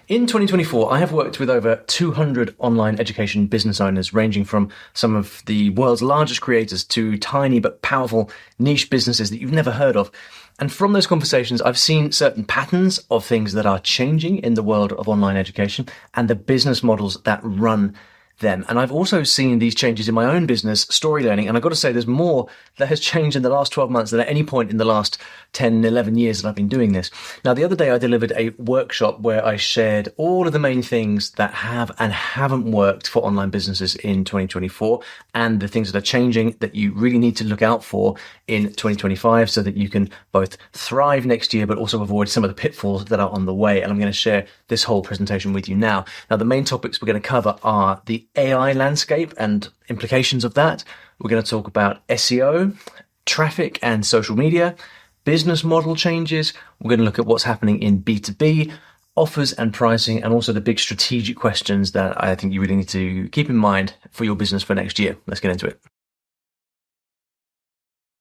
In 2024, I have worked with over 200 online education business owners, ranging from some of the world's largest creators to tiny but powerful niche businesses that you've never heard of. And from those conversations, I've seen certain patterns of things that are changing in the world of online education and the business models that run them. And I've also seen these changes in my own business, Story Learning. And I've got to say, there's more that has changed in the last 12 months than at any point in the last 10, 11 years that I've been doing this. Now, the other day I delivered a workshop where I shared all of the main things that have and haven't worked for online businesses in 2024 and the things that are changing that you really need to look out for in 2025 so that you can both thrive next year, but also avoid some of the pitfalls that are on the way. And I'm going to share this whole presentation with you now. Now, the main topics we're going to cover are the AI landscape and implications of that. We're going to talk about SEO, traffic and social media, business model changes. We're going to look at what's happening in B2B, offers and pricing, and also the big strategic questions that I think you really need to keep in mind for your business for next year. Let's get into it.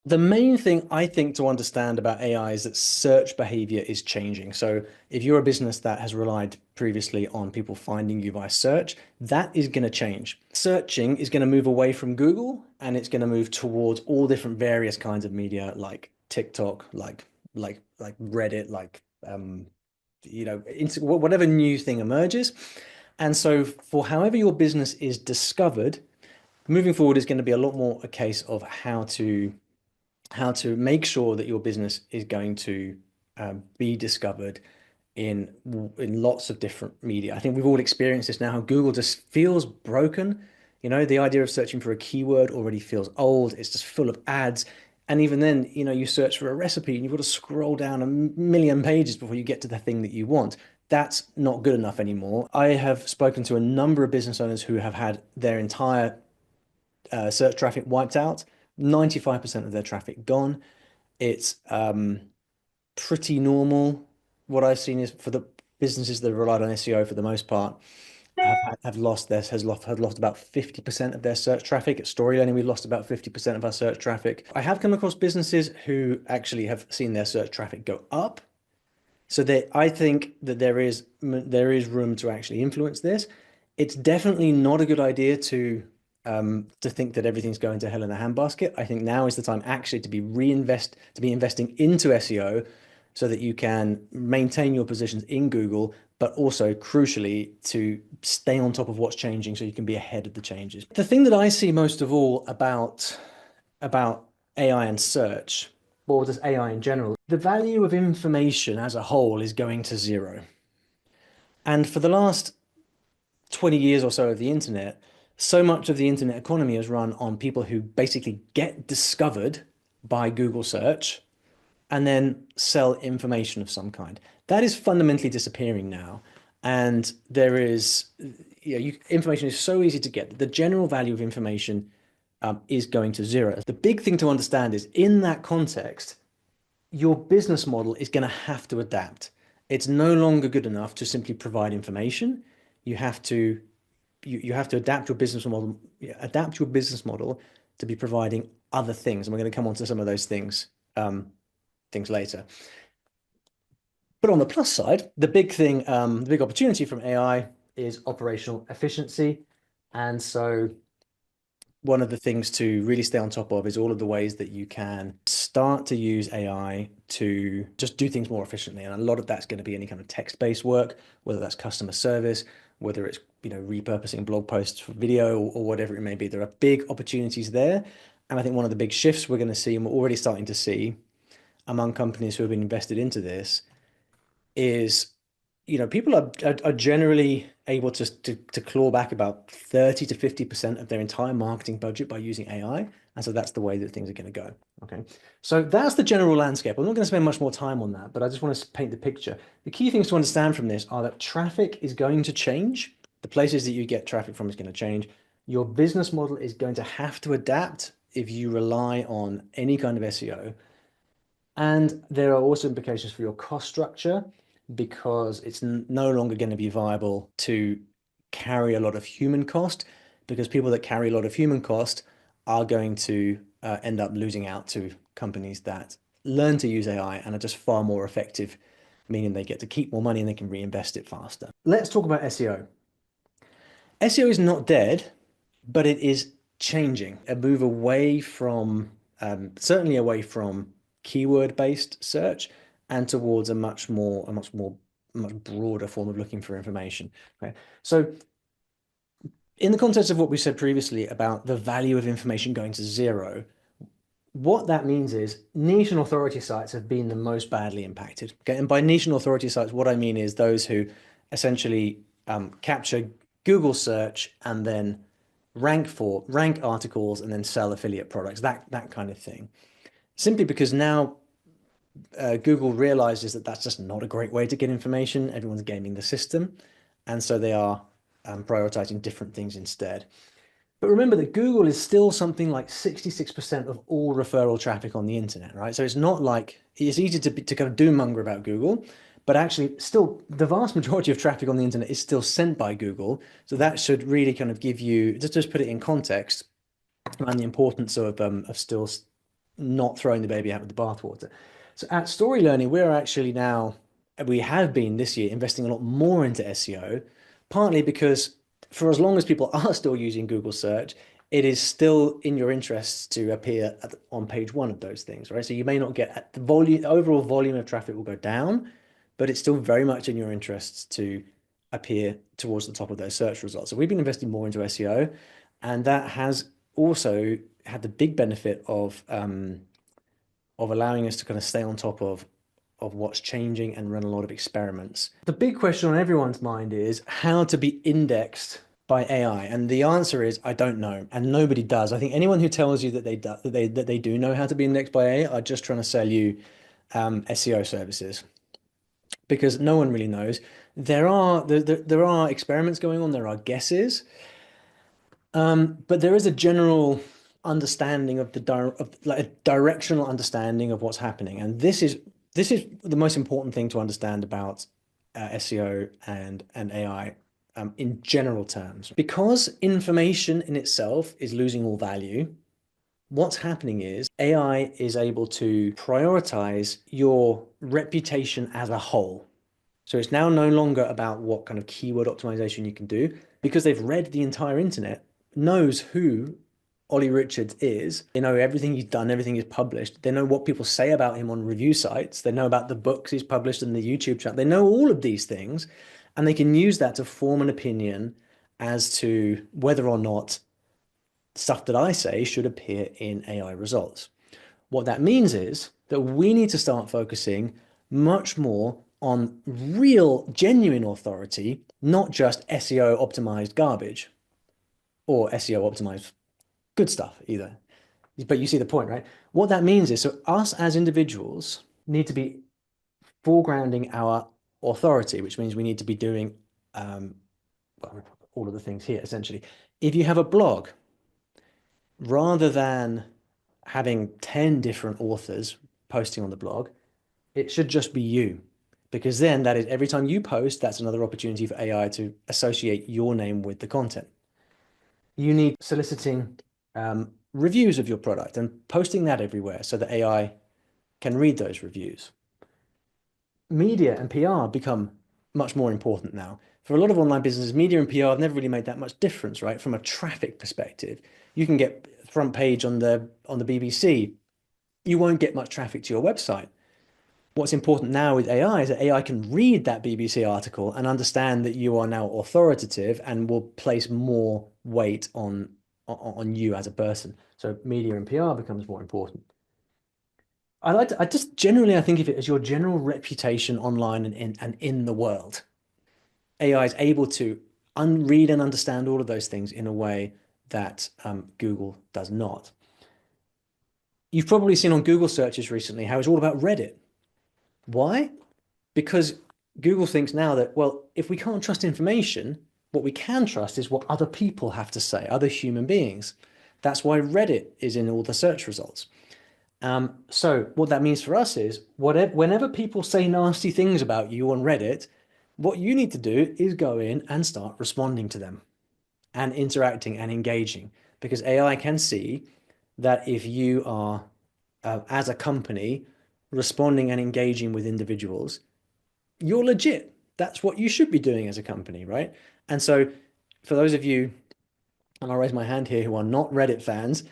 The main thing I think to understand about AI is that search behavior is changing. So if you're a business that has relied previously on people finding you via search, that is going to change. Searching is going to move away from Google and it's going to move towards all different various kinds of media like TikTok, like Reddit, whatever new thing emerges. And so for however your business is discovered, moving forward is going to be a lot more a case of how to make sure that your business is going to be discovered in lots of different media. I think we've all experienced this now, how Google just feels broken. You know, the idea of searching for a keyword already feels old. It's just full of ads. And even then, you know, you search for a recipe and you've got to scroll down a million pages before you get to the thing that you want. That's not good enough anymore. I have spoken to a number of business owners who have had their entire search traffic wiped out, 95% of their traffic gone. It's pretty normal. What I've seen is for the businesses that have relied on SEO for the most part have lost about 50% of their search traffic. At Story Learning, we've lost about 50% of our search traffic. I have come across businesses who actually have seen their search traffic go up. So I think that there is room to actually influence this. It's definitely not a good idea to think that everything's going to hell in a handbasket. I think now is the time actually to be investing into SEO so that you can maintain your positions in Google, but also crucially to stay on top of what's changing so you can be ahead of the changes. The thing that I see most of all about AI and search, or just AI in general, the value of information as a whole is going to zero. And for the last 20 years or so of the internet, so much of the internet economy is run on people who basically get discovered by Google search and then sell information of some kind. That is fundamentally disappearing now. And information is so easy to get. The general value of information is going to zero. The big thing to understand is in that context, your business model is going to have to adapt. It's no longer good enough to simply provide information. You have to adapt your business model to be providing other things. And we're going to come on to some of those things later. But on the plus side, the big opportunity from AI is operational efficiency. And so one of the things to really stay on top of is all of the ways that you can start to use AI to just do things more efficiently. And a lot of that's going to be any kind of text-based work, whether that's customer service, whether it's repurposing blog posts for video or whatever it may be. There are big opportunities there. And I think one of the big shifts we're going to see, and we're already starting to see among companies who have been invested into this, is people are generally able to claw back about 30 to 50% of their entire marketing budget by using AI. And so that's the way that things are going to go. Okay. So that's the general landscape. I'm not going to spend much more time on that, but I just want to paint the picture. The key things to understand from this are that traffic is going to change. The places that you get traffic from is going to change. Your business model is going to have to adapt if you rely on any kind of SEO. And there are also implications for your cost structure, because it's no longer going to be viable to carry a lot of human cost, because people that carry a lot of human cost are going to end up losing out to companies that learn to use AI and are just far more effective meaning they get to keep more money and they can reinvest it faster. Let's talk about SEO. SEO is not dead, but it is changing. A move away from, certainly away from keyword-based search and towards much broader form of looking for information. Right? So in the context of what we said previously about the value of information going to zero, what that means is niche and authority sites have been the most badly impacted. Okay, and by niche and authority sites, what I mean is those who essentially capture Google search and then rank articles and then sell affiliate products, that kind of thing. Simply because now Google realizes that that's just not a great way to get information. Everyone's gaming the system, and so they are prioritizing different things instead. But remember that Google is still something like 66% of all referral traffic on the internet, right? So it's not like it's easy to kind of doom monger about Google, but actually still the vast majority of traffic on the internet is still sent by Google. So that should really kind of give you, just put it in context around the importance of still not throwing the baby out with the bathwater. So at Story Learning, we have been this year investing a lot more into SEO, partly because for as long as people are still using Google search, it is still in your interests to appear on page one of those things, right? So you may not get the volume, overall volume of traffic will go down, but it's still very much in your interests to appear towards the top of those search results. So we've been investing more into SEO, and that has also had the big benefit of allowing us to kind of stay on top of what's changing and run a lot of experiments. The big question on everyone's mind is how to be indexed by AI, and the answer is I don't know, and nobody does. I think anyone who tells you that they do know how to be indexed by AI are just trying to sell you SEO services, because no one really knows. There are experiments going on, there are guesses, but there is a general understanding of like a directional understanding of what's happening, and this is the most important thing to understand about SEO and AI in general terms. Because information in itself is losing all value, what's happening is AI is able to prioritize your reputation as a whole. So it's now no longer about what kind of keyword optimization you can do, because they've read the entire internet, knows who Olly Richards is. They know everything he's done, everything he's published. They know what people say about him on review sites. They know about the books he's published and the YouTube channel. They know all of these things, and they can use that to form an opinion as to whether or not stuff that I say should appear in AI results. What that means is that we need to start focusing much more on real, genuine authority, not just SEO optimized garbage or SEO optimized good stuff either. But you see the point, right? What that means is, so us as individuals need to be foregrounding our authority, which means we need to be doing well, all of the things here, essentially. If you have a blog, rather than having 10 different authors posting on the blog, it should just be you. Because then that is every time you post, that's another opportunity for AI to associate your name with the content. You need soliciting reviews of your product and posting that everywhere so that AI can read those reviews. Media and PR become much more important now. For a lot of online businesses, media and PR have never really made that much difference, right? From a traffic perspective, you can get front page on the BBC. You won't get much traffic to your website. What's important now with AI is that AI can read that BBC article and understand that you are now authoritative and will place more weight on you as a person. So media and PR becomes more important. I just generally I think of it as your general reputation online and in the world. AI is able to read and understand all of those things in a way that Google does not. You've probably seen on Google searches recently how it's all about Reddit. Why? Because Google thinks now that, well, if we can't trust information, what we can trust is what other people have to say, other human beings. That's why Reddit is in all the search results. So what that means for us is whenever people say nasty things about you on Reddit, what you need to do is go in and start responding to them and interacting and engaging, because AI can see that if you are, as a company, responding and engaging with individuals, you're legit. That's what you should be doing as a company, right? And so for those of you, and I'll raise my hand here, who are not Reddit fans,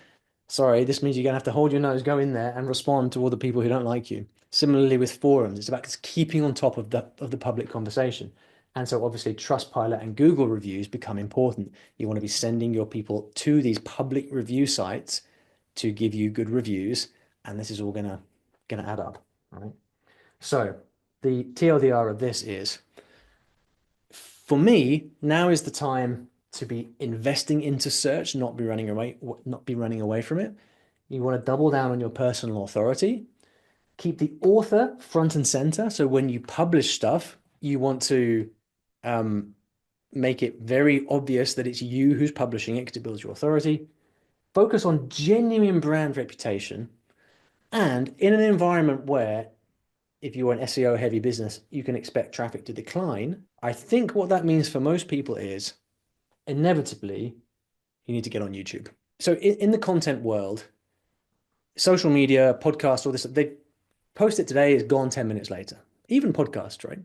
sorry, this means you're gonna have to hold your nose, go in there and respond to all the people who don't like you. Similarly with forums, it's about just keeping on top of the public conversation. And so obviously Trustpilot and Google reviews become important. You want to be sending your people to these public review sites to give you good reviews, and this is all gonna add up, right? So the TLDR of this is, for me, now is the time to be investing into search, not be running away from it. You want to double down on your personal authority. Keep the author front and center. So when you publish stuff, you want to um, make it very obvious that it's you who's publishing it because it builds your authority. Focus on genuine brand reputation. And in an environment where, if you're an SEO heavy business, you can expect traffic to decline. I think what that means for most people is inevitably you need to get on YouTube. So in the content world, social media, podcasts, all this, they post it today, is gone 10 minutes later. Even podcasts, right?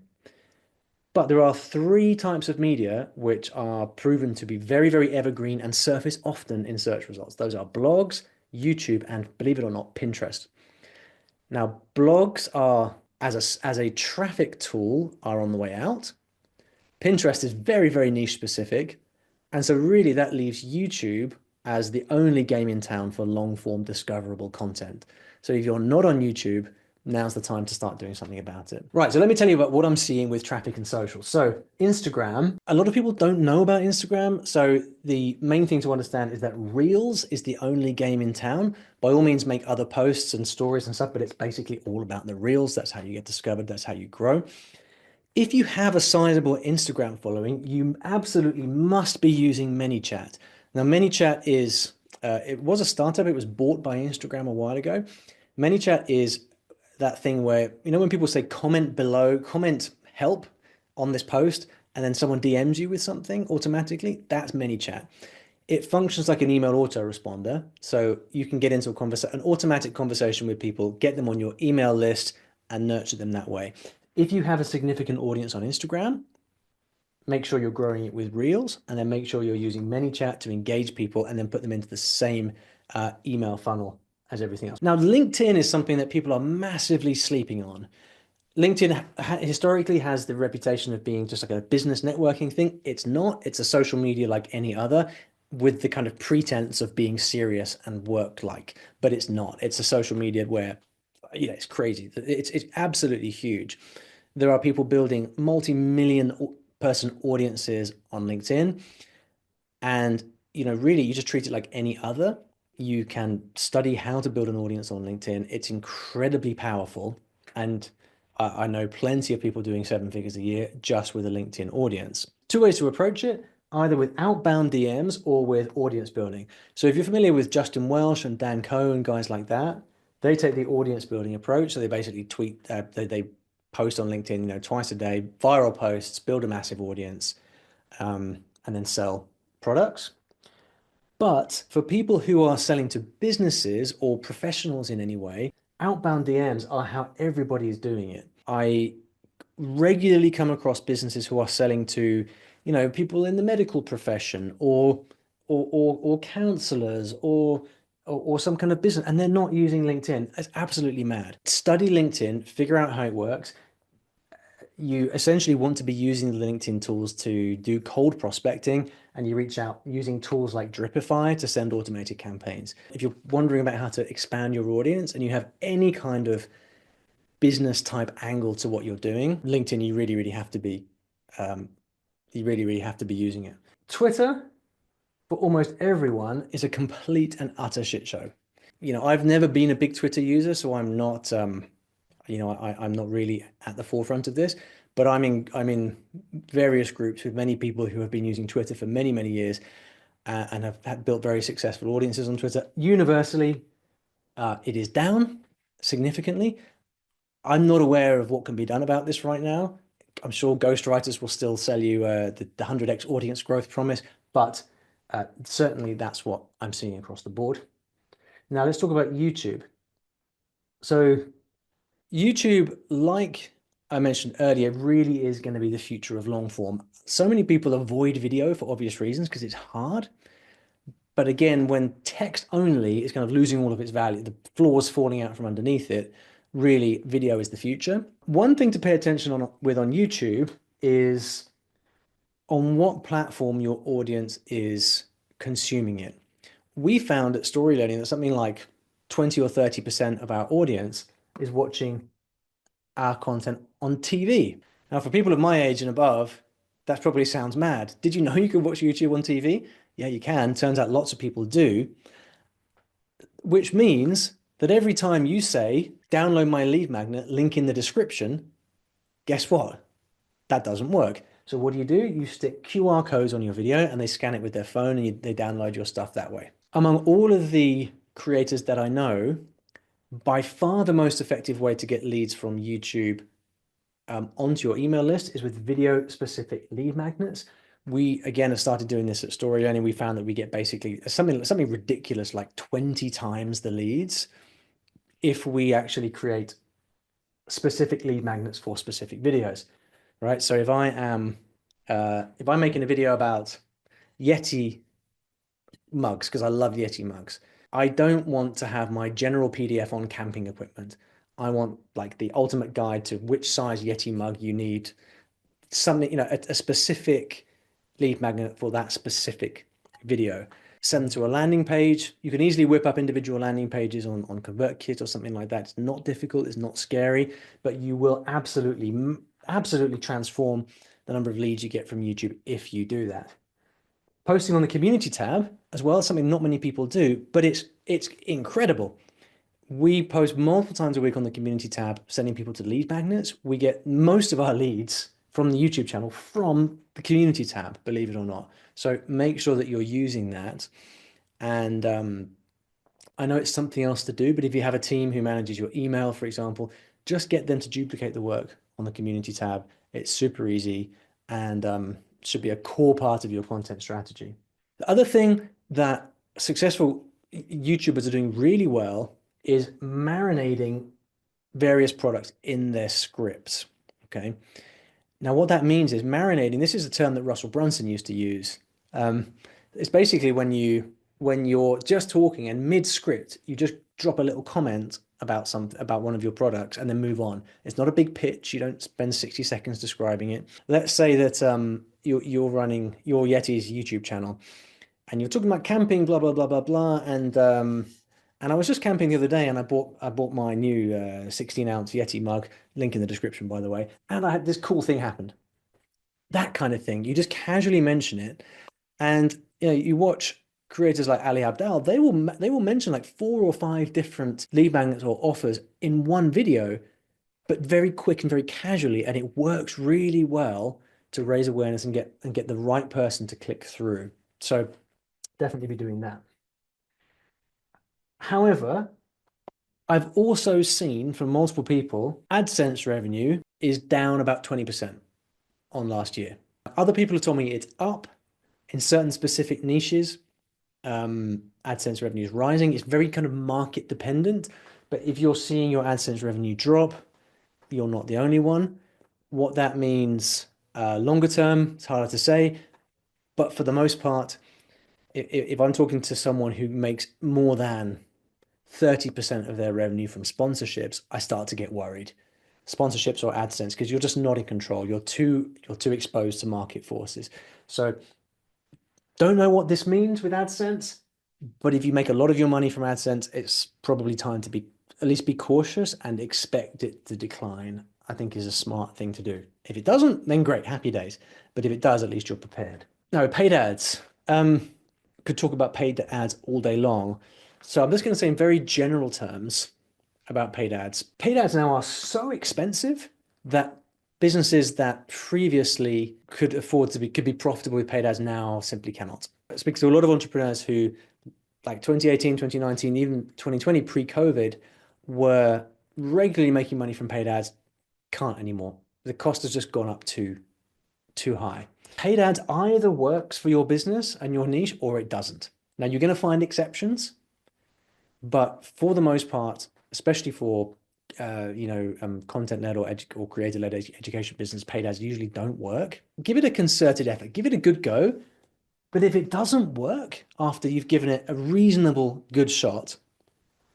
But there are three types of media which are proven to be very, very evergreen and surface often in search results. Those are blogs, YouTube, and believe it or not, Pinterest. Now, blogs are, as a traffic tool, are on the way out. Pinterest is very, very niche specific. And so really that leaves YouTube as the only game in town for long form discoverable content. So if you're not on YouTube, now's the time to start doing something about it. Right, so let me tell you about what I'm seeing with traffic and social. So Instagram, a lot of people don't know about Instagram. So the main thing to understand is that Reels is the only game in town. By all means, make other posts and stories and stuff, but it's basically all about the Reels. That's how you get discovered. That's how you grow. If you have a sizable Instagram following, you absolutely must be using ManyChat. Now, ManyChat is, it was a startup. It was bought by Instagram a while ago. ManyChat is that thing where, when people say comment below, comment help on this post, and then someone DMs you with something automatically, that's ManyChat. It functions like an email autoresponder. So you can get into an automatic conversation with people, get them on your email list, and nurture them that way. If you have a significant audience on Instagram, make sure you're growing it with Reels, and then make sure you're using ManyChat to engage people and then put them into the same email funnel as everything else. Now, LinkedIn is something that people are massively sleeping on. LinkedIn historically has the reputation of being just like a business networking thing. It's not. It's a social media like any other, with the kind of pretense of being serious and work-like, but it's not. It's a social media where, it's crazy. It's absolutely huge. There are people building multi-million person audiences on LinkedIn, and really you just treat it like any other. You can study how to build an audience on LinkedIn. It's incredibly powerful, and I know plenty of people doing 7 figures a year just with a LinkedIn audience. Two ways to approach it: either with outbound DMs or with audience building. So if you're familiar with Justin Welsh and Dan Cohen, guys like that, they take the audience building approach. So they basically they post on LinkedIn, twice a day, viral posts, build a massive audience, and then sell products. But for people who are selling to businesses or professionals in any way, outbound DMs are how everybody is doing it. I regularly come across businesses who are selling to, people in the medical profession or counselors or some kind of business, and they're not using LinkedIn. It's absolutely mad. Study LinkedIn, figure out how it works. You essentially want to be using the LinkedIn tools to do cold prospecting, and you reach out using tools like Dripify to send automated campaigns. If you're wondering about how to expand your audience and you have any kind of business type angle to what you're doing, LinkedIn, you really, really have to be, using it. Twitter, for almost everyone, is a complete and utter shit show. I've never been a big Twitter user, so I'm not, I'm not really at the forefront of this, but I'm in various groups with many people who have been using Twitter for many, many years, and have built very successful audiences on Twitter. Universally, it is down significantly. I'm not aware of what can be done about this right now. I'm sure ghostwriters will still sell you the 100x audience growth promise, but certainly that's what I'm seeing across the board. Now let's talk about YouTube. So YouTube, like I mentioned earlier, really is going to be the future of long form. So many people avoid video for obvious reasons because it's hard. But again, when text only is kind of losing all of its value, the floor's falling out from underneath it, really video is the future. One thing to pay attention on YouTube is on what platform your audience is consuming it. We found at Story Learning that something like 20 or 30% of our audience is watching our content on TV. Now, for people of my age and above, that probably sounds mad. Did you know you could watch YouTube on TV? Yeah, you can. Turns out lots of people do, which means that every time you say, download my lead magnet, link in the description, guess what? That doesn't work. So what do? You stick QR codes on your video and they scan it with their phone and they download your stuff that way. Among all of the creators that I know, by far the most effective way to get leads from YouTube onto your email list is with video specific lead magnets. We again have started doing this at Story Learning. We found that we get basically something ridiculous like 20 times the leads if we actually create specific lead magnets for specific videos, right? So if I'm making a video about Yeti mugs because I love Yeti mugs, I don't want to have my general PDF on camping equipment. I want like the ultimate guide to which size Yeti mug you need, something, a specific lead magnet for that specific video. Send them to a landing page. You can easily whip up individual landing pages on ConvertKit or something like that. It's not difficult, it's not scary, but you will absolutely transform the number of leads you get from YouTube if you do that. Posting on the community tab as well, something not many people do, but it's incredible. We post multiple times a week on the community tab, sending people to lead magnets. We get most of our leads from the YouTube channel from the community tab, believe it or not. So make sure that you're using that. And I know it's something else to do, but if you have a team who manages your email, for example, just get them to duplicate the work on the community tab. It's super easy and should be a core part of your content strategy. The other thing that successful YouTubers are doing really well is marinating various products in their scripts. Okay. Now, what that means is marinating. This is a term that Russell Brunson used to use. It's basically when you're just talking and mid-script, you just drop a little comment about one of your products and then move on. It's not a big pitch. You don't spend 60 seconds describing it. Let's say that you're running your Yeti's YouTube channel and you're talking about camping, blah blah blah blah blah, and I was just camping the other day and I bought my new 16-ounce Yeti mug, link in the description by the way, and I had this cool thing happened. That kind of thing. You just casually mention it, and you watch creators like Ali Abdaal, they will mention like 4 or 5 different lead magnets or offers in one video, but very quick and very casually, and it works really well to raise awareness and get the right person to click through. So definitely be doing that. However, I've also seen from multiple people, AdSense revenue is down about 20% on last year. Other people have told me it's up in certain specific niches. AdSense revenue is rising. It's very kind of market dependent, but if you're seeing your AdSense revenue drop, you're not the only one. What that means longer term, it's harder to say, but for the most part, if I'm talking to someone who makes more than 30% of their revenue from sponsorships, I start to get worried. Sponsorships or AdSense, because you're just not in control. You're too exposed to market forces. So don't know what this means with AdSense, but if you make a lot of your money from AdSense, it's probably time to at least be cautious and expect it to decline, I think is a smart thing to do. If it doesn't, then great, happy days. But if it does, at least you're prepared. Now, paid ads. Could talk about paid ads all day long. So I'm just going to say in very general terms about paid ads. Paid ads now are so expensive that businesses that previously could be profitable with paid ads now simply cannot. I speak to a lot of entrepreneurs who, like 2018, 2019, even 2020 pre-COVID, were regularly making money from paid ads, can't anymore. The cost has just gone up too high. Paid ads either works for your business and your niche or it doesn't. Now you're going to find exceptions, but for the most part, especially for content-led or creator-led education business, paid ads usually don't work. Give it a concerted effort, give it a good go. But if it doesn't work after you've given it a reasonable good shot,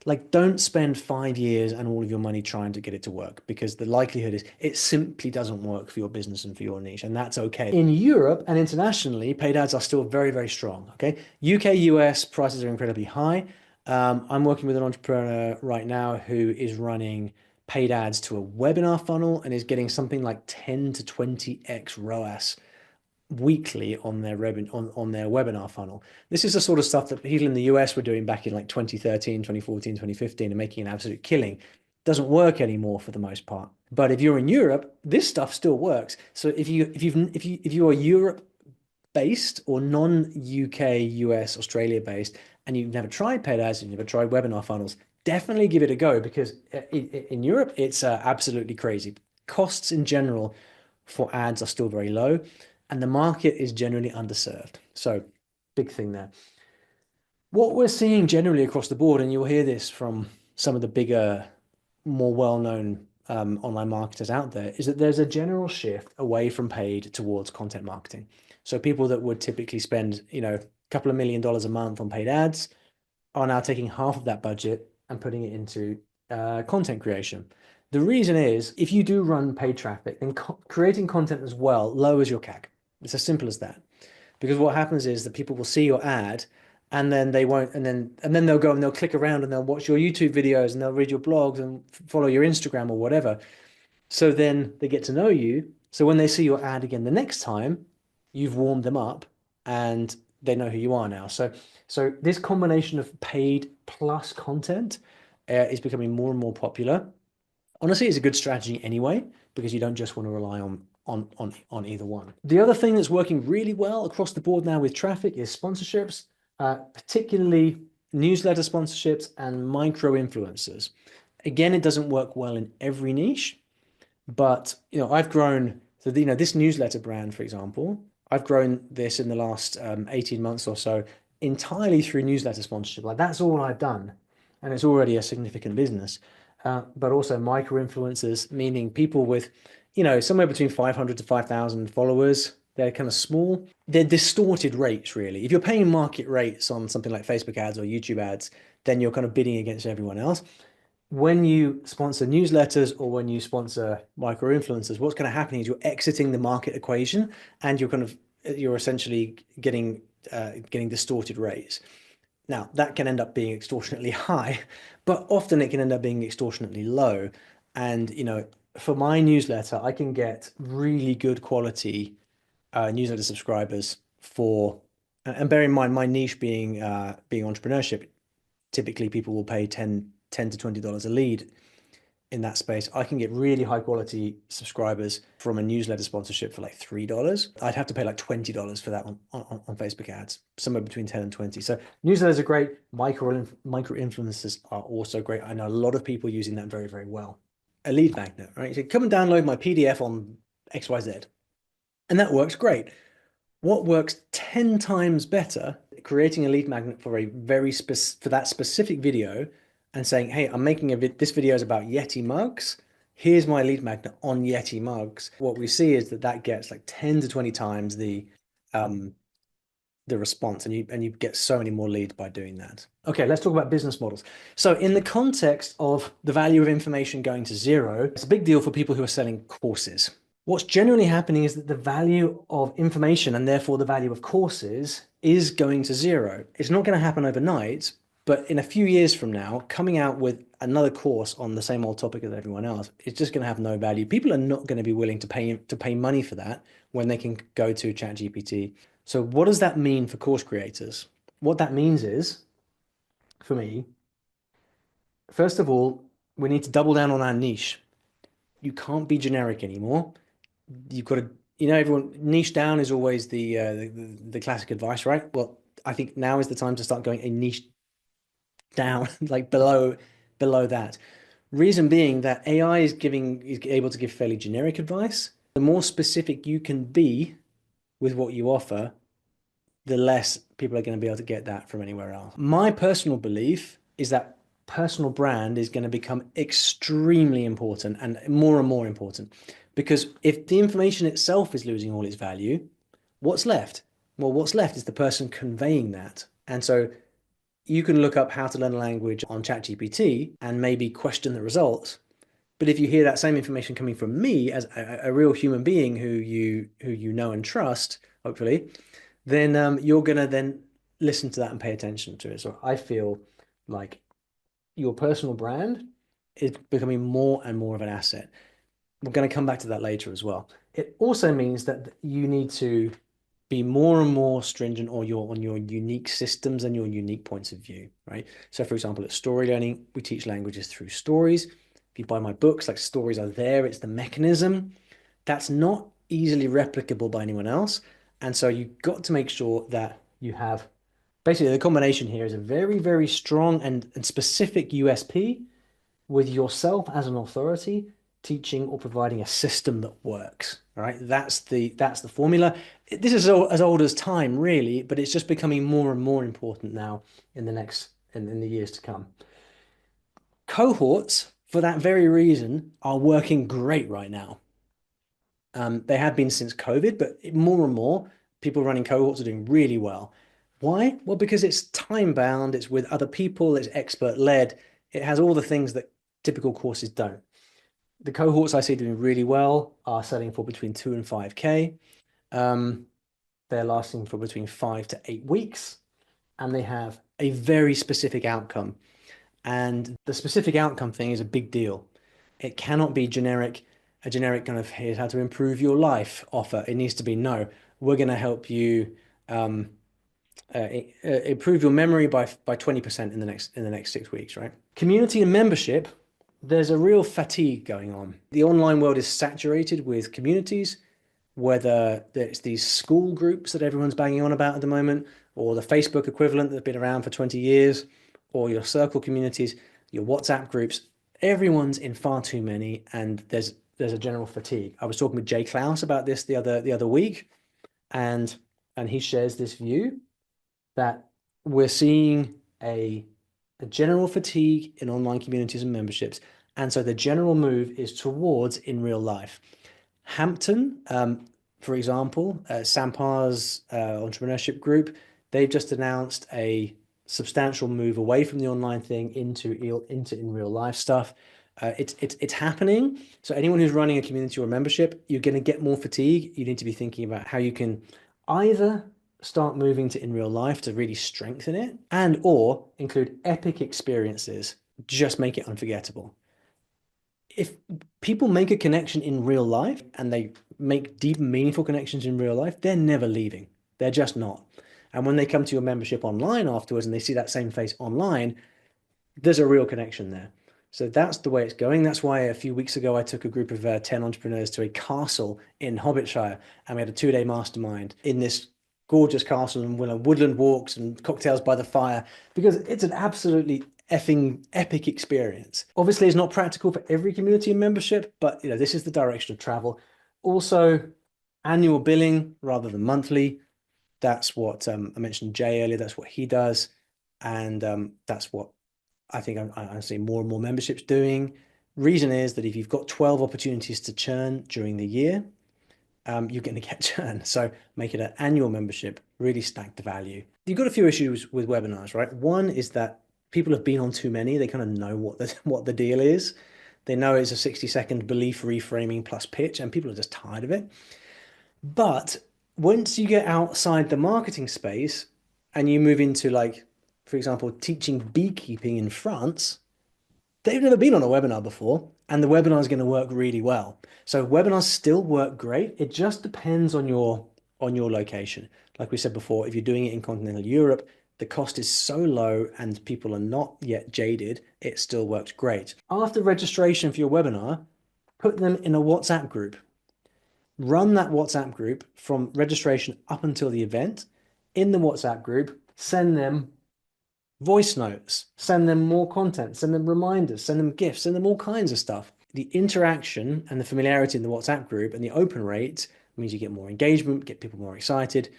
like don't spend 5 years and all of your money trying to get it to work, because the likelihood is it simply doesn't work for your business and for your niche, and that's okay. In Europe and internationally, paid ads are still very, very strong. Okay, UK, US prices are incredibly high. I'm working with an entrepreneur right now who is running paid ads to a webinar funnel and is getting something like 10 to 20x ROAS weekly on their webinar funnel. This is the sort of stuff that people in the US were doing back in like 2013, 2014, 2015 and making an absolute killing. Doesn't work anymore for the most part. But if you're in Europe, this stuff still works. So if you are Europe based or non-UK, US, Australia based, and you've never tried paid ads, you've never tried webinar funnels, definitely give it a go, because in Europe, it's absolutely crazy. Costs in general for ads are still very low, and the market is generally underserved. So big thing there. What we're seeing generally across the board, and you'll hear this from some of the bigger, more well-known online marketers out there, is that there's a general shift away from paid towards content marketing. So people that would typically spend, a couple of $1 million a month on paid ads are now taking half of that budget and putting it into content creation. The reason is, if you do run paid traffic, then creating content as well lowers your CAC. It's as simple as that. Because what happens is that people will see your ad and then they won't, and then they'll go and they'll click around and they'll watch your YouTube videos and they'll read your blogs and follow your Instagram or whatever. So then they get to know you. So when they see your ad again the next time, you've warmed them up and they know who you are now. So this combination of paid plus content is becoming more and more popular. Honestly, it's a good strategy anyway, because you don't just want to rely on either one. The other thing that's working really well across the board now with traffic is sponsorships, particularly newsletter sponsorships and micro influencers. Again, it doesn't work well in every niche, but I've grown. So this newsletter brand, for example, I've grown this in the last 18 months or so entirely through newsletter sponsorship. Like that's all I've done, and it's already a significant business. But also micro influencers, meaning people with, somewhere between 500 to 5,000 followers. They're kind of small. They're distorted rates, really. If you're paying market rates on something like Facebook ads or YouTube ads, then you're kind of bidding against everyone else. When you sponsor newsletters or when you sponsor micro influencers, what's going to happen is you're exiting the market equation, and you're essentially getting distorted rates. Now, that can end up being extortionately high, but often it can end up being extortionately low. And, for my newsletter, I can get really good quality newsletter subscribers and bear in mind, my niche being entrepreneurship, typically people will pay $10 to $20 a lead in that space. I can get really high quality subscribers from a newsletter sponsorship for like $3. I'd have to pay like $20 for that on Facebook ads, somewhere between 10 and 20. So newsletters are great. Micro influencers are also great. I know a lot of people using that very, very well. A lead magnet, right? So come and download my PDF on XYZ. And that works great. What works 10 times better, creating a lead magnet for for that specific video and saying, hey, I'm making this video is about Yeti mugs. Here's my lead magnet on Yeti mugs. What we see is that gets like 10 to 20 times the response, and you get so many more leads by doing that. Okay, let's talk about business models. So in the context of the value of information going to zero, it's a big deal for people who are selling courses. What's generally happening is that the value of information, and therefore the value of courses, is going to zero. It's not going to happen overnight, but in a few years from now, coming out with another course on the same old topic as everyone else, it's just going to have no value. People are not going to be willing to pay money for that when they can go to ChatGPT. So what does that mean for course creators? What that means is, for me, first of all, we need to double down on our niche. You can't be generic anymore. You've got to, everyone, niche down is always the classic advice, right? Well, I think now is the time to start going a niche down, like below that. Reason being that AI is able to give fairly generic advice. The more specific you can be with what you offer, the less people are going to be able to get that from anywhere else. My personal belief is that personal brand is going to become extremely important and more important. Because if the information itself is losing all its value, what's left? Well, what's left is the person conveying that. And so you can look up how to learn a language on ChatGPT and maybe question the results. But if you hear that same information coming from me as a real human being who you know and trust, hopefully, then you're gonna then listen to that and pay attention to it. So I feel like your personal brand is becoming more and more of an asset. We're going to come back to that later as well. It also means that you need to be more and more stringent on your unique systems and your unique points of view, right? So for example, at Story Learning, we teach languages through stories. If you buy my books, like stories are there, it's the mechanism. That's not easily replicable by anyone else. And so you've got to make sure that you have basically the combination here is a very, very strong and specific USP with yourself as an authority teaching or providing a system that works. All right, that's the formula. This is as old as time, really, but it's just becoming more and more important now in the years to come. Cohorts, for that very reason, are working great right now. They have been since COVID, but more and more people running cohorts are doing really well. Why? Well, because it's time bound, it's with other people, it's expert led, it has all the things that typical courses don't. The cohorts I see doing really well are selling for between 2 and 5K. They're lasting for between 5 to 8 weeks, and they have a very specific outcome. And the specific outcome thing is a big deal. It cannot be a generic kind of here's how to improve your life offer. It needs to be no, we're going to help you improve your memory by 20% in the next 6 weeks, right? Community and membership, there's a real fatigue going on. The online world is saturated with communities, whether it's these school groups that everyone's banging on about at the moment, or the Facebook equivalent that's been around for 20 years, or your circle communities, your WhatsApp groups. Everyone's in far too many, and there's a general fatigue. I was talking with Jay Klaus about this the other week, and he shares this view that we're seeing a general fatigue in online communities and memberships. And so the general move is towards in real life. Hampton, for example, Sampar's entrepreneurship group, they've just announced a substantial move away from the online thing into in real life stuff. It's happening. So anyone who's running a community or a membership, you're going to get more fatigue. You need to be thinking about how you can either start moving to in real life to really strengthen it and or include epic experiences, just make it unforgettable. If people make a connection in real life and they make deep, meaningful connections in real life, they're never leaving. They're just not. And when they come to your membership online afterwards and they see that same face online, there's a real connection there. So that's the way it's going. That's why a few weeks ago I took a group of 10 entrepreneurs to a castle in Hobbitshire, and we had a 2-day mastermind in this gorgeous castle and woodland walks and cocktails by the fire, because it's an absolutely effing epic experience. Obviously, it's not practical for every community and membership, but this is the direction of travel. Also, annual billing rather than monthly. That's what I mentioned Jay earlier. That's what he does, and that's what I think I'm seeing more and more memberships doing. Reason is that if you've got 12 opportunities to churn during the year, you're going to get churn. So make it an annual membership, really stack the value. You've got a few issues with webinars, right? One is that people have been on too many. They kind of know what the deal is. They know it's a 60-second belief reframing plus pitch, and people are just tired of it. But once you get outside the marketing space and you move into, like, for example, teaching beekeeping in France, they've never been on a webinar before, and the webinar is going to work really well. So webinars still work great. It just depends on your location. Like we said before, if you're doing it in continental Europe, the cost is so low and people are not yet jaded, it still works great. After registration for your webinar, put them in a WhatsApp group. Run that WhatsApp group from registration up until the event. In the WhatsApp group, send them voice notes, send them more content, send them reminders, send them gifts, send them all kinds of stuff. The interaction and the familiarity in the WhatsApp group and the open rate means you get more engagement, get people more excited.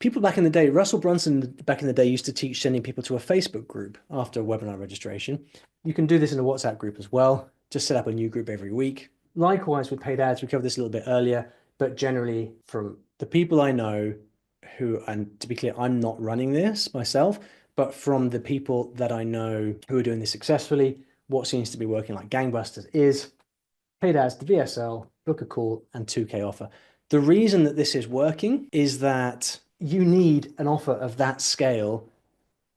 People back in the day, Russell Brunson back in the day used to teach sending people to a Facebook group after webinar registration. You can do this in a WhatsApp group as well. Just set up a new group every week. Likewise with paid ads, we covered this a little bit earlier, but generally from the people I know who, and to be clear, I'm not running this myself, but from the people that I know who are doing this successfully, what seems to be working like gangbusters is paid ads to VSL, book a call, and 2K offer. The reason that this is working is that you need an offer of that scale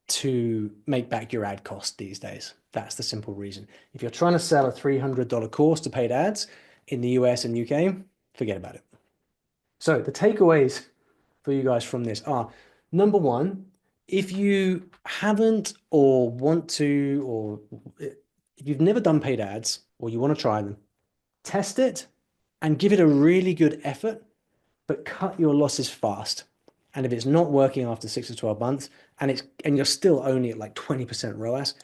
to make back your ad cost these days. That's the simple reason. If you're trying to sell a $300 course to paid ads in the US and UK, forget about it. So the takeaways for you guys from this are, number one, if you haven't or want to, or if you've never done paid ads or you want to try them, test it and give it a really good effort, but cut your losses fast. And if it's not working after 6 to 12 months and you're still only at like 20% ROAS,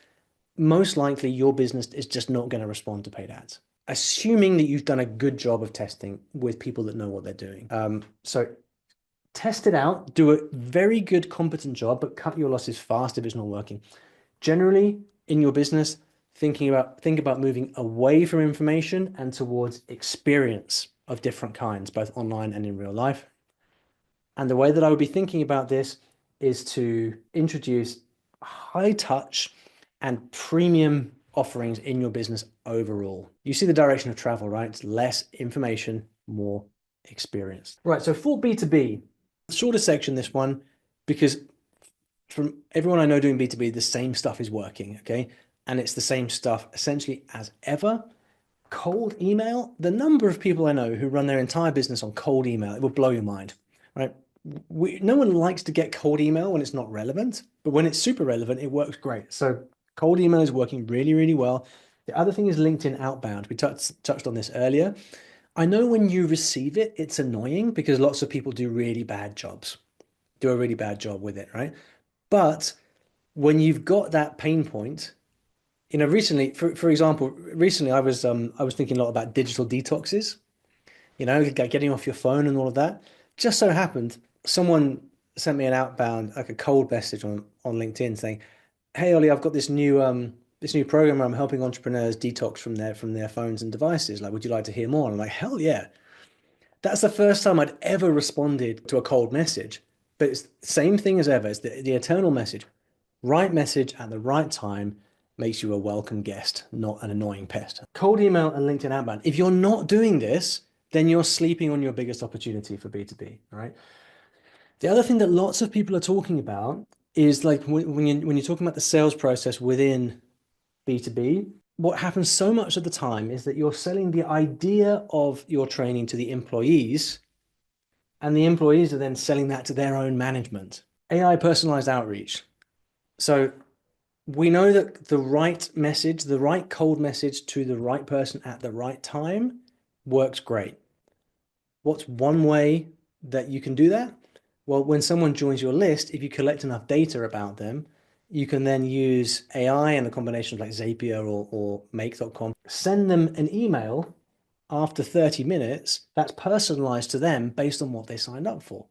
most likely your business is just not going to respond to paid ads, assuming that you've done a good job of testing with people that know what they're doing. So test it out, do a very good, competent job, but cut your losses fast if it's not working. Generally, in your business, think about moving away from information and towards experience of different kinds, both online and in real life. And the way that I would be thinking about this is to introduce high touch and premium offerings in your business overall. You see the direction of travel, right? It's less information, more experience. Right, so for B2B, shorter section, this one, because from everyone I know doing B2B, the same stuff is working, okay? And it's the same stuff essentially as ever. Cold email, the number of people I know who run their entire business on cold email, it will blow your mind, right? No one likes to get cold email when it's not relevant, but when it's super relevant, it works great. So cold email is working really, really well. The other thing is LinkedIn outbound. We touched on this earlier. I know when you receive it, it's annoying because lots of people do a really bad job with it, right? But when you've got that pain point, recently, for example, I was thinking a lot about digital detoxes, getting off your phone and all of that. Just so happened, someone sent me an outbound, like a cold message on LinkedIn saying, "Hey Ollie, I've got this new program where I'm helping entrepreneurs detox from their phones and devices. Like, would you like to hear more?" And I'm like, "Hell yeah." That's the first time I'd ever responded to a cold message. But it's the same thing as ever. It's the eternal message. Right message at the right time makes you a welcome guest, not an annoying pest. Cold email and LinkedIn outbound. If you're not doing this, then you're sleeping on your biggest opportunity for B2B, right? The other thing that lots of people are talking about is like when you're talking about the sales process within B2B, what happens so much of the time is that you're selling the idea of your training to the employees, and the employees are then selling that to their own management. AI personalized outreach. So we know that the right message, the right cold message to the right person at the right time works great. What's one way that you can do that? Well, when someone joins your list, if you collect enough data about them, you can then use AI and a combination of like Zapier or Make.com, send them an email after 30 minutes that's personalized to them based on what they signed up for.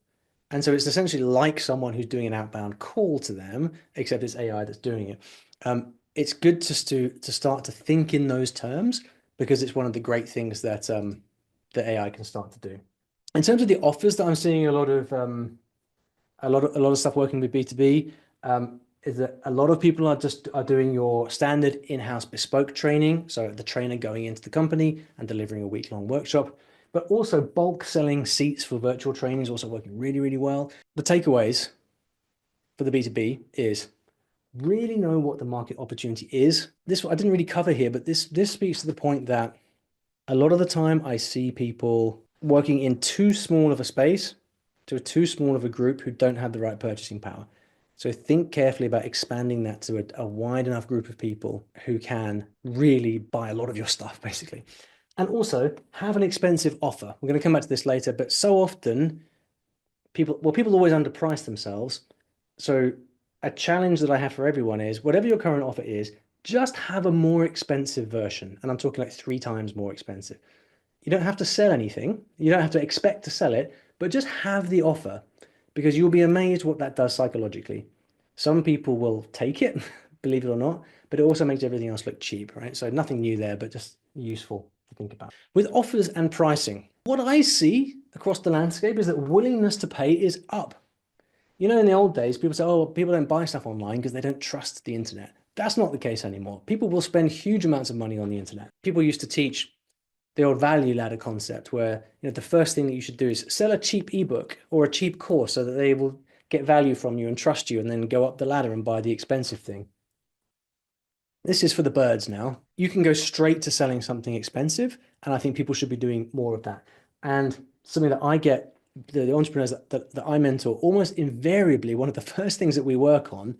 And so it's essentially like someone who's doing an outbound call to them, except it's AI that's doing it. It's good just to start to think in those terms because it's one of the great things that that AI can start to do. In terms of the offers that I'm seeing a lot of stuff working with B2B, is that a lot of people are doing your standard in-house bespoke training. So the trainer going into the company and delivering a week-long workshop, but also bulk selling seats for virtual training is also working really, really well. The takeaways for the B2B is really know what the market opportunity is. This I didn't really cover here, but this speaks to the point that a lot of the time I see people working in too small of a space to too small of a group who don't have the right purchasing power. So think carefully about expanding that to a wide enough group of people who can really buy a lot of your stuff, basically. And also have an expensive offer. We're going to come back to this later, but so often people always underprice themselves. So a challenge that I have for everyone is whatever your current offer is, just have a more expensive version. And I'm talking like 3 times more expensive. You don't have to sell anything. You don't have to expect to sell it, but just have the offer because you'll be amazed what that does psychologically. Some people will take it, believe it or not, but it also makes everything else look cheap, right? So nothing new there, but just useful to think about. With offers and pricing, what I see across the landscape is that willingness to pay is up. You know, in the old days, people say, oh, people don't buy stuff online because they don't trust the internet. That's not the case anymore. People will spend huge amounts of money on the internet. People used to teach the old value ladder concept where, the first thing that you should do is sell a cheap ebook or a cheap course so that they will get value from you and trust you and then go up the ladder and buy the expensive thing. This is for the birds now. You can go straight to selling something expensive, and I think people should be doing more of that. And something that I get, the entrepreneurs that I mentor, almost invariably, one of the first things that we work on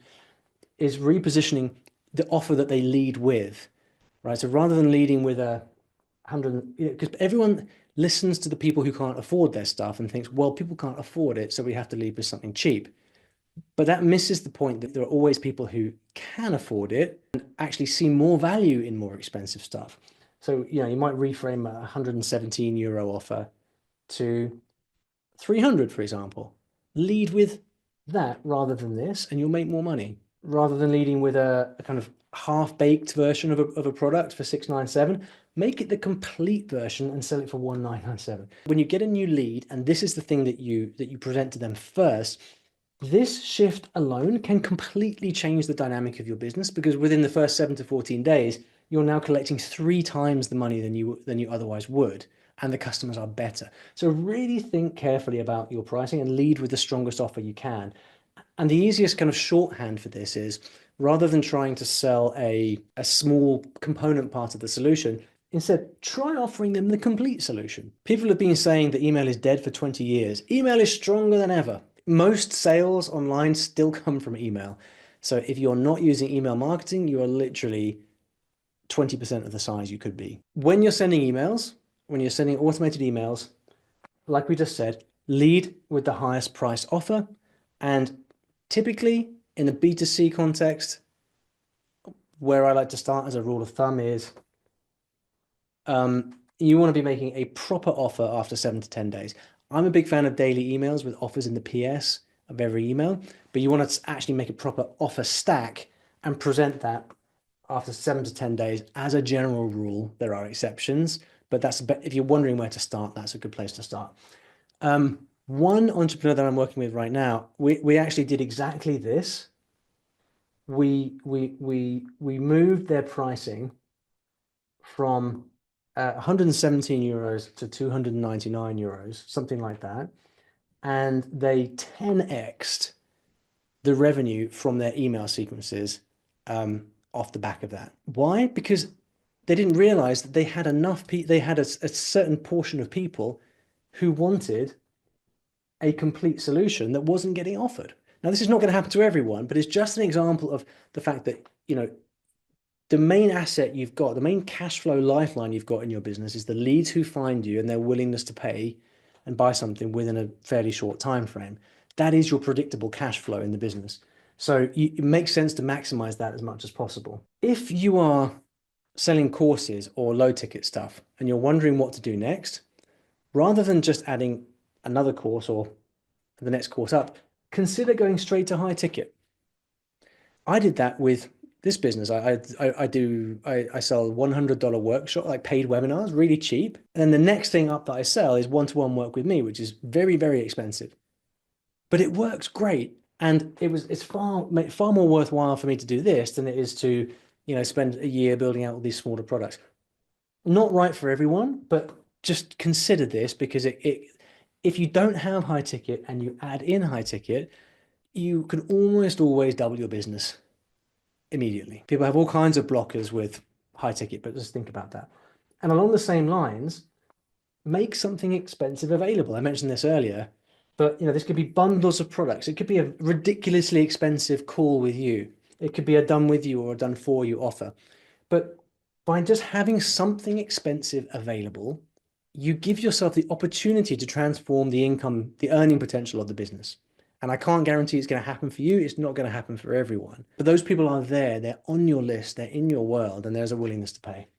is repositioning the offer that they lead with, right? So rather than leading with a hundred, because everyone listens to the people who can't afford their stuff and thinks, well, people can't afford it, so we have to lead with something cheap. But that misses the point that there are always people who can afford it and actually see more value in more expensive stuff. So, you might reframe a 117 euro offer to 300, for example. Lead with that rather than this, and you'll make more money. Rather than leading with a kind of half-baked version of a product for 697, make it the complete version and sell it for 1997. When you get a new lead, and this is the thing that you present to them first, this shift alone can completely change the dynamic of your business, because within the first 7 to 14 days, you're now collecting 3 times the money than you otherwise would, and the customers are better. So really think carefully about your pricing and lead with the strongest offer you can. And the easiest kind of shorthand for this is, rather than trying to sell a small component part of the solution, instead, try offering them the complete solution. People have been saying that email is dead for 20 years. Email is stronger than ever. Most sales online still come from email. So if you're not using email marketing, you are literally 20% of the size you could be. When you're sending emails, when you're sending automated emails, like we just said, lead with the highest price offer. And typically in the B2C context, where I like to start as a rule of thumb is you want to be making a proper offer after 7 to 10 days. I'm a big fan of daily emails with offers in the PS of every email, but you want to actually make a proper offer stack and present that after 7 to 10 days. As a general rule, there are exceptions, but if you're wondering where to start, that's a good place to start. One entrepreneur that I'm working with right now, we actually did exactly this. We moved their pricing from 117 euros to 299 euros, something like that. And they 10x'd the revenue from their email sequences off the back of that. Why? Because they didn't realize that they had they had a certain portion of people who wanted a complete solution that wasn't getting offered. Now, this is not going to happen to everyone, but it's just an example of the fact that, the main asset you've got, the main cash flow lifeline you've got in your business is the leads who find you and their willingness to pay and buy something within a fairly short time frame. That is your predictable cash flow in the business. So it makes sense to maximize that as much as possible. If you are selling courses or low ticket stuff and you're wondering what to do next, rather than just adding another course or the next course up, consider going straight to high ticket. I did that with this business. I sell $100 workshop, like paid webinars, really cheap. And then the next thing up that I sell is one-to-one work with me, which is very, very expensive. But it works great. And it's far more worthwhile for me to do this than it is to, spend a year building out all these smaller products. Not right for everyone, but just consider this, because if you don't have high ticket and you add in high ticket, you can almost always double your business immediately. People have all kinds of blockers with high ticket, but just think about that. And along the same lines, make something expensive available. I mentioned this earlier, but this could be bundles of products. It could be a ridiculously expensive call with you. It could be a done with you or a done for you offer. But by just having something expensive available, you give yourself the opportunity to transform the income, the earning potential of the business. And I can't guarantee it's going to happen for you. It's not going to happen for everyone. But those people are there. They're on your list. They're in your world. And there's a willingness to pay.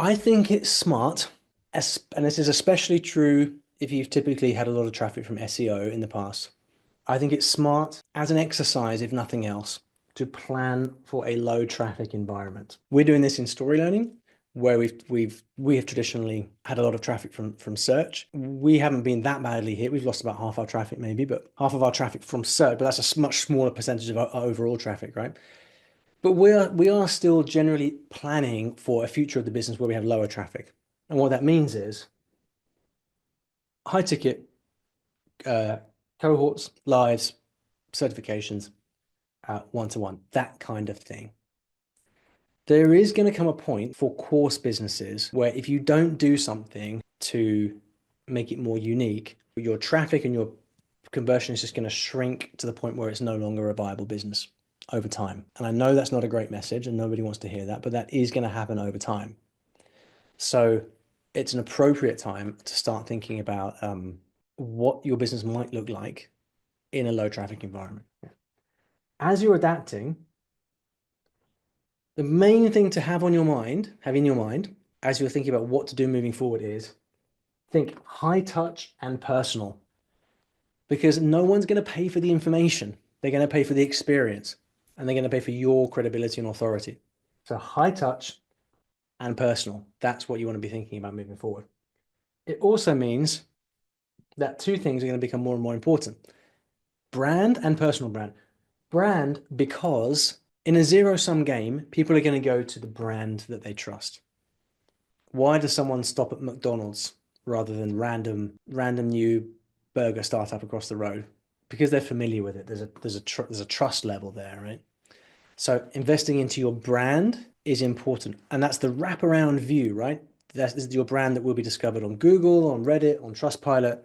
I think it's smart. And this is especially true if you've typically had a lot of traffic from SEO in the past. I think it's smart as an exercise, if nothing else, to plan for a low traffic environment. We're doing this in story learning, where we have traditionally had a lot of traffic from search. We haven't been that badly hit. We've lost about half our traffic maybe, but half of our traffic from search, but that's a much smaller percentage of our overall traffic, right? But we are still generally planning for a future of the business where we have lower traffic. And what that means is high ticket uh, cohorts, lives, certifications, one-to-one, that kind of thing. There is going to come a point for course businesses where if you don't do something to make it more unique, your traffic and your conversion is just going to shrink to the point where it's no longer a viable business over time. And I know that's not a great message and nobody wants to hear that, but that is going to happen over time. So it's an appropriate time to start thinking about what your business might look like in a low traffic environment. As you're adapting, the main thing to have in your mind, as you're thinking about what to do moving forward is think high touch and personal, because no one's going to pay for the information. They're going to pay for the experience and they're going to pay for your credibility and authority. So high touch and personal, that's what you want to be thinking about moving forward. It also means that two things are going to become more and more important: brand and personal brand. Brand, because in a zero-sum game, people are going to go to the brand that they trust. Why does someone stop at McDonald's rather than random new burger startup across the road? Because they're familiar with it. There's a trust level there, right? So investing into your brand is important, and that's the wraparound view, right? That's your brand that will be discovered on Google, on Reddit, on Trustpilot,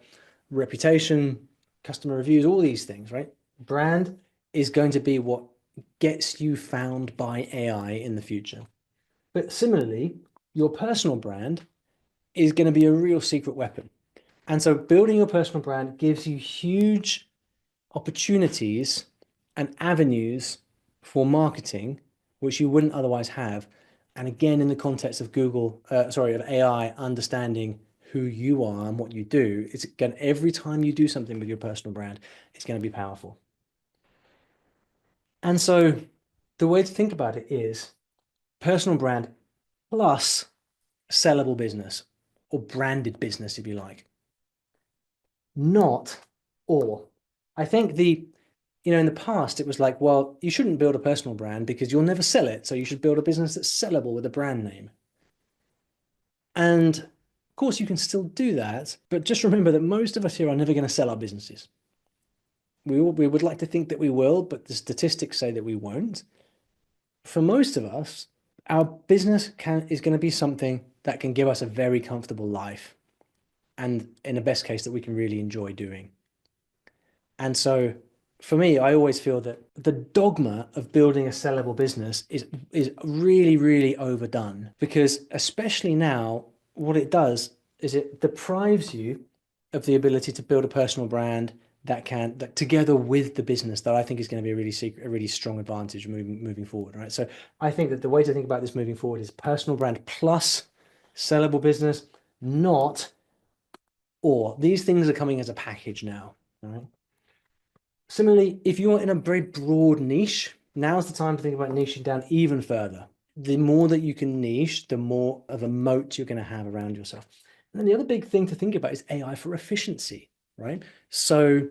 reputation, customer reviews, all these things, right? Brand is going to be what gets you found by AI in the future. But similarly, your personal brand is going to be a real secret weapon. And so building your personal brand gives you huge opportunities and avenues for marketing, which you wouldn't otherwise have. And again, in the context of of AI understanding who you are and what you do, it's again, every time you do something with your personal brand, it's going to be powerful. And so the way to think about it is personal brand plus sellable business or branded business, if you like, not or. I think in the past, it was like, well, you shouldn't build a personal brand because you'll never sell it. So you should build a business that's sellable with a brand name. And of course, you can still do that, but just remember that most of us here are never going to sell our businesses. We would like to think that we will, but the statistics say that we won't. For most of us, our business is going to be something that can give us a very comfortable life, and in the best case, that we can really enjoy doing. And so for me, I always feel that the dogma of building a sellable business is really, really overdone, because especially now, what it does is it deprives you of the ability to build a personal brand that together with the business, that I think is going to be a really strong advantage moving forward, right? So I think that the way to think about this moving forward is personal brand plus sellable business, not or. These things are coming as a package now, all right? Similarly, if you're in a very broad niche, now's the time to think about niching down even further. The more that you can niche, the more of a moat you're going to have around yourself. And then the other big thing to think about is AI for efficiency, right? So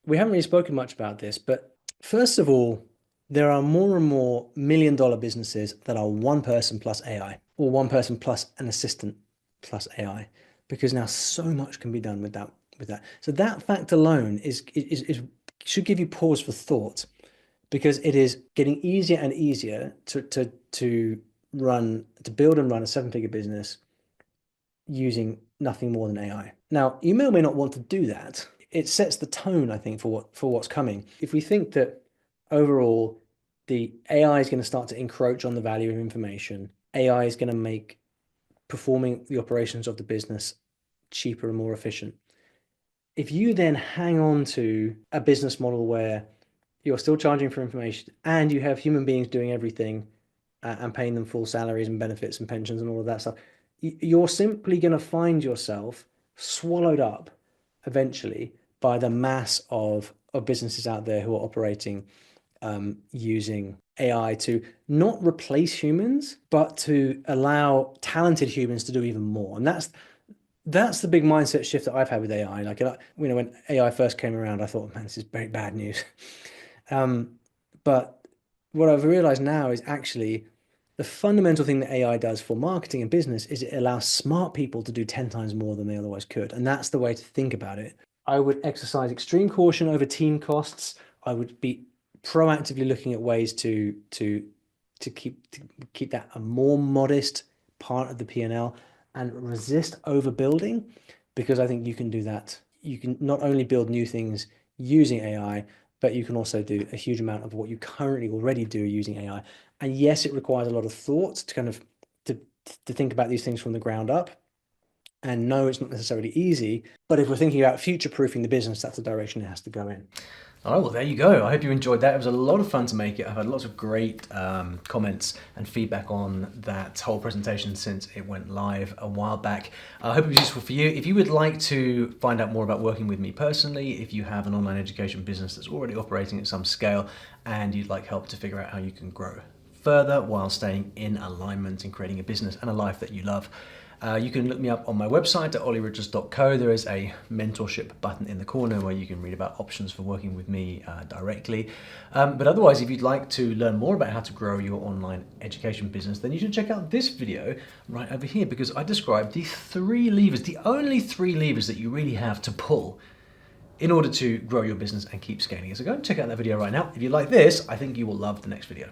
we haven't really spoken much about this, but first of all, there are more and more million-dollar businesses that are one person plus AI, or one person plus an assistant plus AI, because now so much can be done with that. So that fact alone should give you pause for thought, because it is getting easier and easier to build and run a seven-figure business using nothing more than AI. Now, you may or may not want to do that. It sets the tone, I think, for what's coming. If we think that overall the AI is going to start to encroach on the value of information, AI is going to make performing the operations of the business cheaper and more efficient. If you then hang on to a business model where you're still charging for information and you have human beings doing everything and paying them full salaries and benefits and pensions and all of that stuff, you're simply going to find yourself swallowed up eventually by the mass of of businesses out there who are operating using AI to not replace humans, but to allow talented humans to do even more. And that's the big mindset shift that I've had with AI. Like, when AI first came around, I thought, man, this is very bad news. But what I've realized now is actually the fundamental thing that AI does for marketing and business is it allows smart people to do 10 times more than they otherwise could. And that's the way to think about it. I would exercise extreme caution over team costs. I would be proactively looking at ways to keep that a more modest part of the P&L and resist overbuilding, because I think you can do that. You can not only build new things using AI, but you can also do a huge amount of what you currently already do using AI. And yes, it requires a lot of thought to kind of to think about these things from the ground up. And no, it's not necessarily easy, but if we're thinking about future-proofing the business, that's the direction it has to go in. All right, well, there you go. I hope you enjoyed that. It was a lot of fun to make it. I've had lots of great comments and feedback on that whole presentation since it went live a while back. I hope it was useful for you. If you would like to find out more about working with me personally, if you have an online education business that's already operating at some scale and you'd like help to figure out how you can grow further while staying in alignment and creating a business and a life that you love, you can look me up on my website at ollyrichards.co. There is a mentorship button in the corner where you can read about options for working with me directly. But otherwise, if you'd like to learn more about how to grow your online education business, then you should check out this video right over here, because I describe the 3 levers, the only 3 levers that you really have to pull in order to grow your business and keep scaling it. So go and check out that video right now. If you like this, I think you will love the next video.